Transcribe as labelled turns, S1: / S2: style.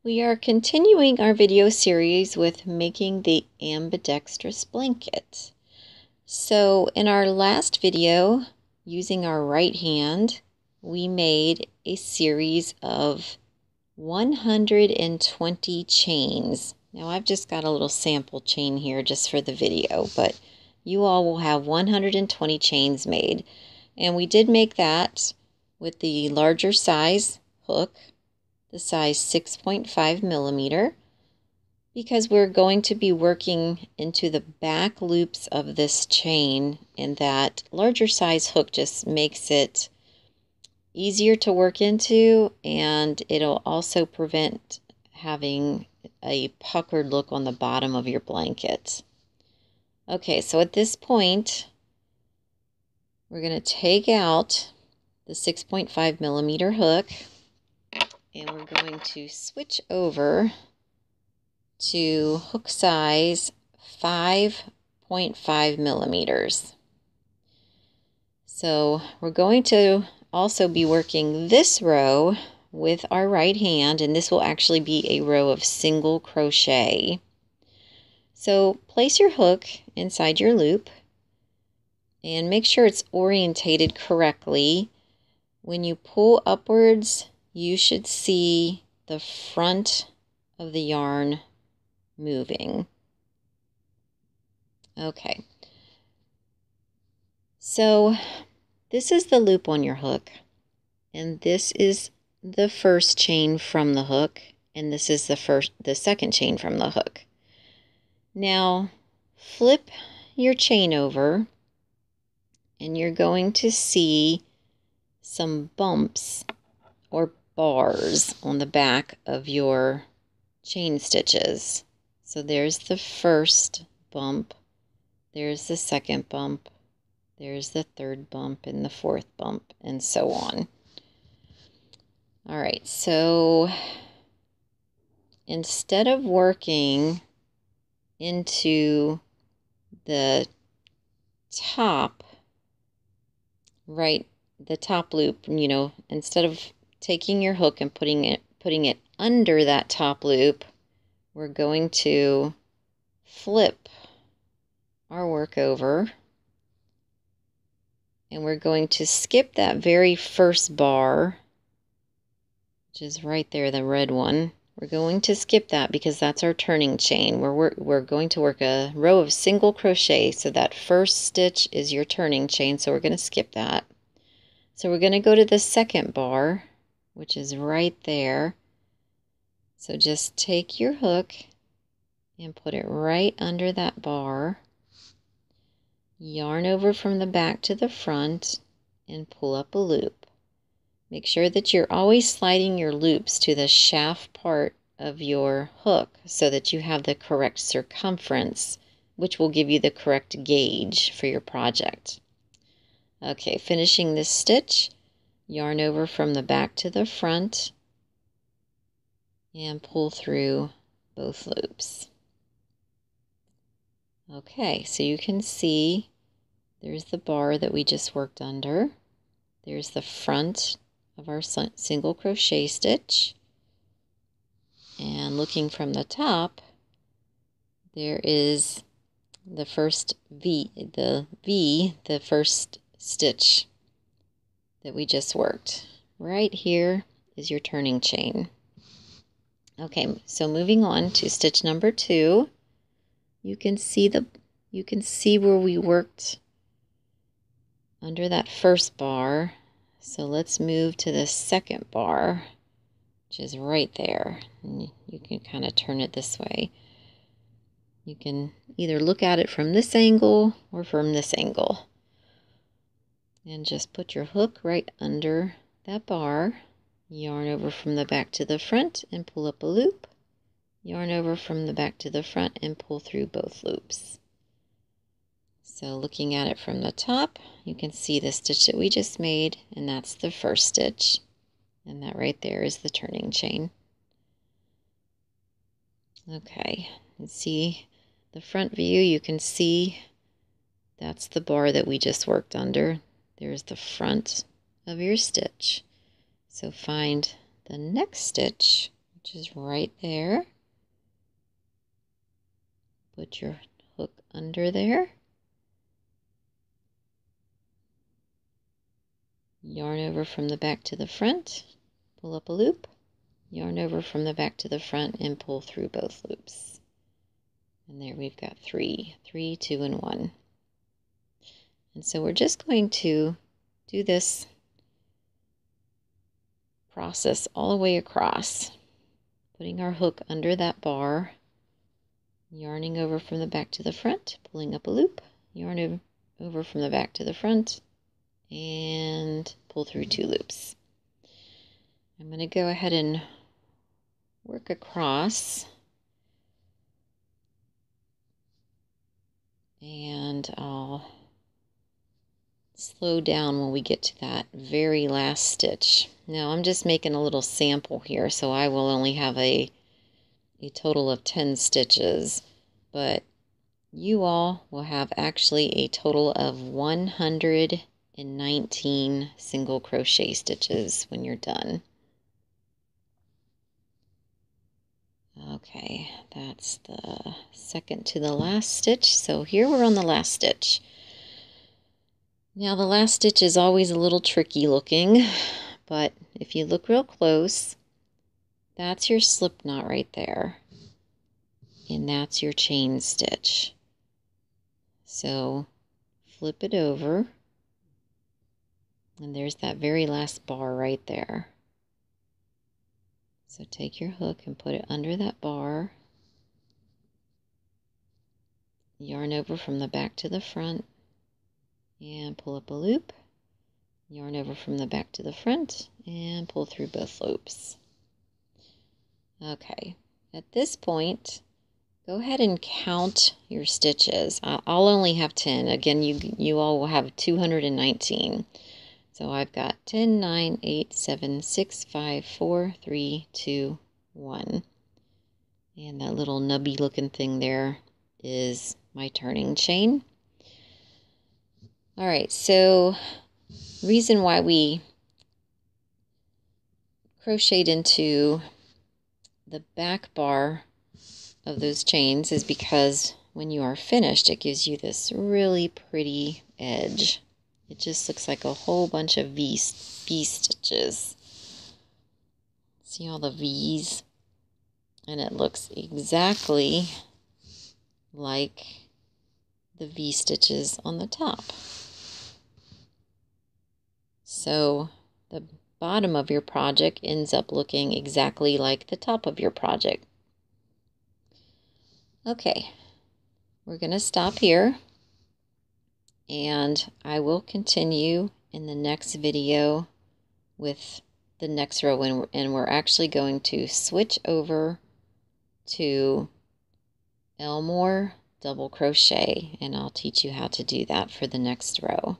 S1: We are continuing our video series with making the ambidextrous blanket. So in our last video, using our right hand, we made a series of 120 chains. Now I've just got a little sample chain here just for the video, but you all will have 120 chains made. And we did make that with the larger size hook, the size 6.5 millimeter, because we're going to be working into the back loops of this chain, and that larger size hook just makes it easier to work into, and it'll also prevent having a puckered look on the bottom of your blanket. Okay, so at this point, we're going to take out the 6.5 millimeter hook, and we're going to switch over to hook size 5.5 millimeters. So we're going to also be working this row with our right hand, and this will actually be a row of single crochet. So place your hook inside your loop and make sure it's orientated correctly. When you pull upwards, you should see the front of the yarn moving. Okay, so this is the loop on your hook, and this is the first chain from the hook, and this is the second chain from the hook. Now flip your chain over, and you're going to see some bumps or bars on the back of your chain stitches. So there's the first bump, there's the second bump, there's the third bump, and the fourth bump, and so on. All right, so instead of working into the top, the top loop, instead of taking your hook and putting it under that top loop, we're going to flip our work over, and we're going to skip that very first bar, which is right there, the red one. We're going to skip that because that's our turning chain. We're going to work a row of single crochet, so that first stitch is your turning chain, so we're going to skip that. So we're going to go to the second bar, which is right there. So just take your hook and put it right under that bar. Yarn over from the back to the front and pull up a loop. Make sure that you're always sliding your loops to the shaft part of your hook so that you have the correct circumference, which will give you the correct gauge for your project. Okay, finishing this stitch, yarn over from the back to the front and pull through both loops. Okay, so you can see there's the bar that we just worked under. There's the front of our single crochet stitch. And looking from the top, there is the first the first stitch that we just worked. Right here is your turning chain. Okay, so moving on to stitch number 2, you can see where we worked under that first bar. So let's move to the second bar, which is right there. And you can kind of turn it this way. You can either look at it from this angle or from this angle. And just put your hook right under that bar, yarn over from the back to the front and pull up a loop, yarn over from the back to the front and pull through both loops. So looking at it from the top, you can see the stitch that we just made, and that's the first stitch, and that right there is the turning chain. Okay, and see the front view, you can see that's the bar that we just worked under. There's the front of your stitch. So find the next stitch, which is right there. Put your hook under there. Yarn over from the back to the front, pull up a loop, yarn over from the back to the front, and pull through both loops. And there we've got 3, 2, and 1. And so we're just going to do this process all the way across, putting our hook under that bar, yarning over from the back to the front, pulling up a loop, yarn over from the back to the front, and pull through 2 loops. I'm going to go ahead and work across, and I'll slow down when we get to that very last stitch. Now I'm just making a little sample here, so I will only have a total of 10 stitches, but you all will have actually a total of 119 single crochet stitches when you're done. Okay, that's the second to the last stitch. So here we're on the last stitch. Now the last stitch is always a little tricky looking, but if you look real close, that's your slip knot right there, and that's your chain stitch. So flip it over, and there's that very last bar right there. So take your hook and put it under that bar, yarn over from the back to the front, and pull up a loop, yarn over from the back to the front, and pull through both loops. Okay, at this point, go ahead and count your stitches. I'll only have 10. Again, you all will have 219. So I've got 10, 9, 8, 7, 6, 5, 4, 3, 2, 1. And that little nubby looking thing there is my turning chain. All right, so reason why we crocheted into the back bar of those chains is because when you are finished, it gives you this really pretty edge. It just looks like a whole bunch of V stitches. See all the V's? And it looks exactly like the V stitches on the top. So the bottom of your project ends up looking exactly like the top of your project. Okay, we're going to stop here, and I will continue in the next video with the next row, and we're actually going to switch over to Elmore double crochet, and I'll teach you how to do that for the next row.